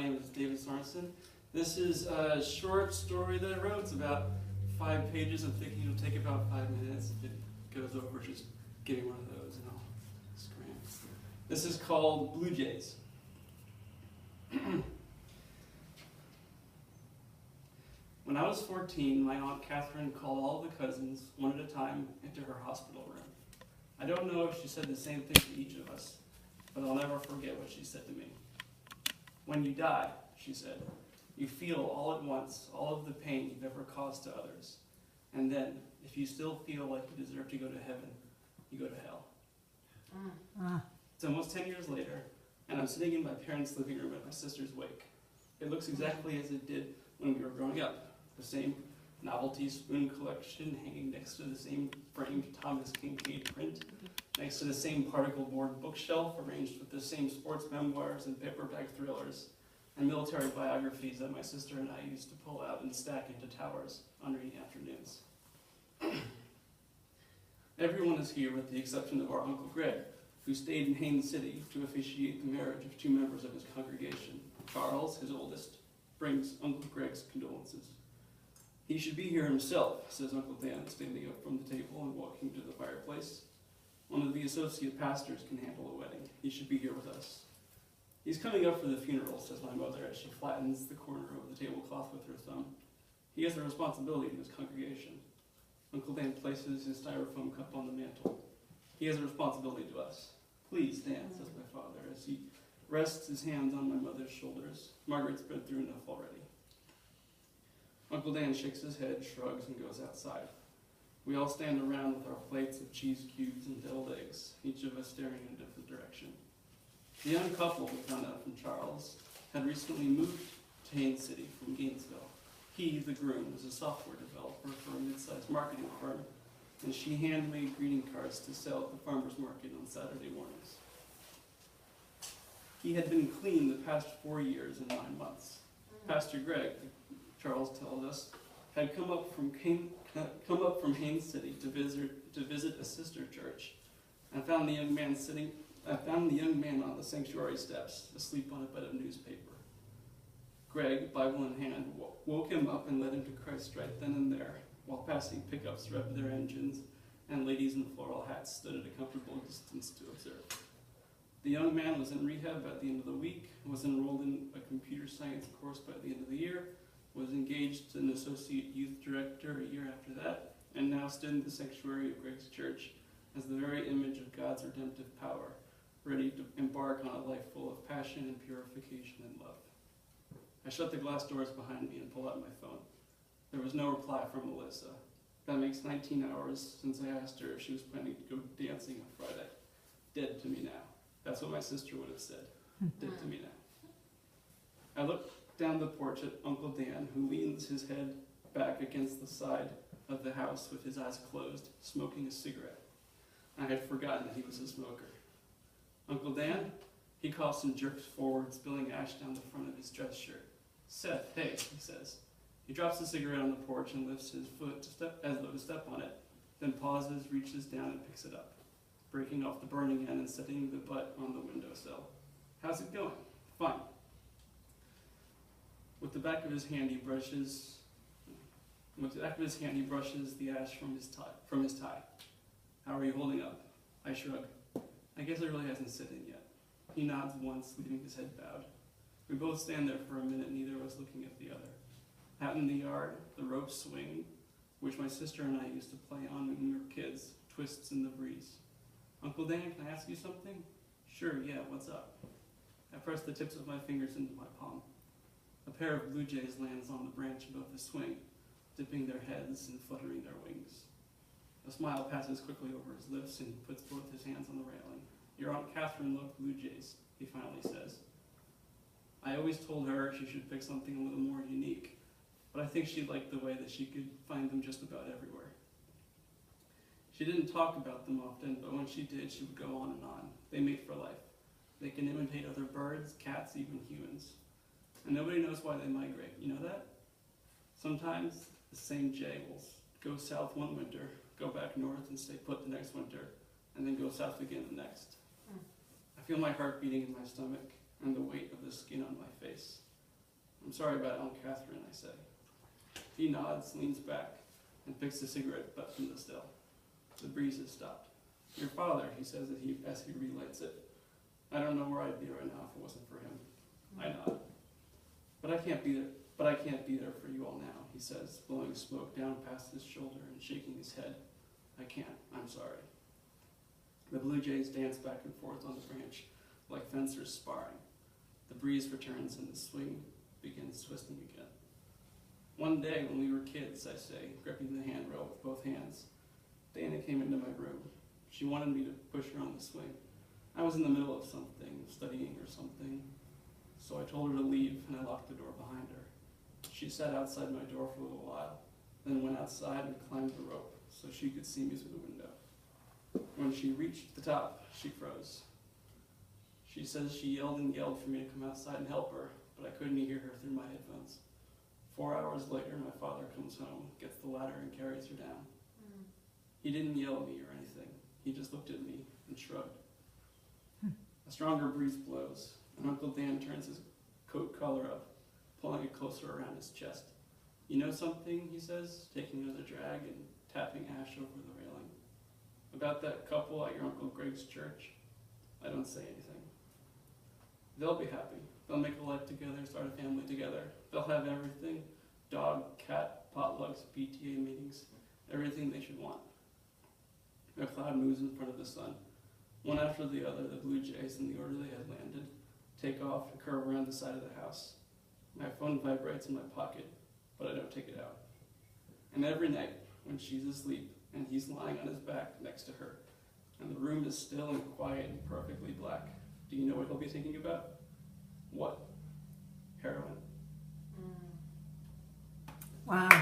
My name is David Sorensens. This is a short story that I wrote. It's about 5 pages. I'm thinking it'll take about 5 minutes. If it goes over, just give me one of those and I'll scram. This is called Blue Jays. When I was 14, my Aunt Catherine called all the cousins, one at a time, into her hospital room. I don't know if she said the same thing to each of us, but I'll never forget what she said to me. When you die, she said, you feel all at once all of the pain you've ever caused to others. And then, if you still feel like you deserve to go to heaven, you go to hell. It's almost 10 years later, and I'm sitting in my parents' living room at my sister's wake. It looks exactly as it did when we were growing up. The same novelty spoon collection hanging next to the same framed Thomas Kincaid print, next to the same particle board bookshelf arranged with the same sports memoirs and paperback thrillers, and military biographies that my sister and I used to pull out and stack into towers on rainy afternoons. Everyone is here with the exception of our Uncle Greg, who stayed in Haines City to officiate the marriage of 2 members of his congregation. Charles, his oldest, brings Uncle Greg's condolences. He should be here himself, says Uncle Dan, standing up from the table and walking to the fireplace. One of the associate pastors can handle a wedding. He should be here with us. He's coming up for the funeral, says my mother as she flattens the corner of the tablecloth with her thumb. He has a responsibility to his congregation. Uncle Dan places his styrofoam cup on the mantel. He has a responsibility to us. Please, Dan, says my father, as he rests his hands on my mother's shoulders. Margaret's been through enough already. Uncle Dan shakes his head, shrugs, and goes outside. We all stand around with our plates of cheese cubes and deviled eggs, each of us staring in a different direction. The young couple we found out from Charles had recently moved to Haines City from Gainesville. He, the groom, was a software developer for a mid-sized marketing firm, and she handmade greeting cards to sell at the farmer's market on Saturday mornings. He had been clean the past 4 years and 9 months. Pastor Greg, Charles tells us, had come up from Haines City to visit a sister church, and found the young man on the sanctuary steps, asleep on a bed of newspaper. Greg, Bible in hand, woke him up and led him to Christ right then and there, while passing pickups revved their engines, and ladies in floral hats stood at a comfortable distance to observe. The young man was in rehab at the end of the week, was enrolled in a computer science course by the end of the year, was engaged as an associate youth director a year after that, and now stood in the sanctuary of Greg's church as the very image of God's redemptive power, ready to embark on a life full of passion and purification and love. I shut the glass doors behind me and pull out my phone. There was no reply from Melissa. That makes 19 hours since I asked her if she was planning to go dancing on Friday. Dead to me now. That's what my sister would have said. Dead to me now. I looked down the porch at Uncle Dan, who leans his head back against the side of the house with his eyes closed, smoking a cigarette. I had forgotten that he was a smoker. Uncle Dan? He coughs and jerks forward, spilling ash down the front of his dress shirt. Seth, hey, he says. He drops the cigarette on the porch and lifts his foot as though to step on it, then pauses, reaches down and picks it up, breaking off the burning end and setting the butt on the windowsill. How's it going? Fine. With the back of his hand, he brushes the ash from his tie. How are you holding up? I shrug. I guess it really hasn't set in yet. He nods once, leaving his head bowed. We both stand there for a minute, neither of us looking at the other. Out in the yard, the rope swing, which my sister and I used to play on when we were kids, twists in the breeze. Uncle Dan, can I ask you something? Sure, yeah, what's up? I press the tips of my fingers into my palm. A pair of blue jays lands on the branch above the swing, dipping their heads and fluttering their wings. A smile passes quickly over his lips and he puts both his hands on the railing. Your Aunt Catherine loved blue jays, he finally says. I always told her she should pick something a little more unique, but I think she liked the way that she could find them just about everywhere. She didn't talk about them often, but when she did, she would go on and on. They mate for life. They can imitate other birds, cats, even humans. And nobody knows why they migrate. You know that? Sometimes the same jay will go south one winter, go back north and stay put the next winter, and then go south again the next. I feel my heart beating in my stomach and the weight of the skin on my face. I'm sorry about Aunt Catherine, I say. He nods, leans back, and picks a cigarette butt from the still. The breeze has stopped. Your father, he says as he relights it. I don't know where I'd be right now if it wasn't for him. I nod. But I can't be there for you all now, he says, blowing smoke down past his shoulder and shaking his head. I can't. I'm sorry. The blue jays dance back and forth on the branch like fencers sparring. The breeze returns and the swing begins twisting again. One day when we were kids, I say, gripping the handrail with both hands, Dana came into my room. She wanted me to push her on the swing. I was in the middle of something, studying or something, so I told her to leave and I locked the door behind her. She sat outside my door for a little while, then went outside and climbed the rope so she could see me through the window. When she reached the top, she froze. She says she yelled and yelled for me to come outside and help her, but I couldn't hear her through my headphones. 4 hours later, my father comes home, gets the ladder, and carries her down. He didn't yell at me or anything. He just looked at me and shrugged. A stronger breeze blows, and Uncle Dan turns his coat collar up, pulling it closer around his chest. You know something, he says, taking another drag and tapping ash over the railing. About that couple at your Uncle Greg's church? I don't say anything. They'll be happy. They'll make a life together, start a family together. They'll have everything. Dog, cat, potlucks, PTA meetings, everything they should want. A cloud moves in front of the sun. One after the other, the blue jays, in the order they had landed, take off and curve around the side of the house. My phone vibrates in my pocket, but I don't take it out. And every night, when she's asleep and he's lying on his back next to her, and the room is still and quiet and perfectly black, do you know what he'll be thinking about? What? Heroin. Wow.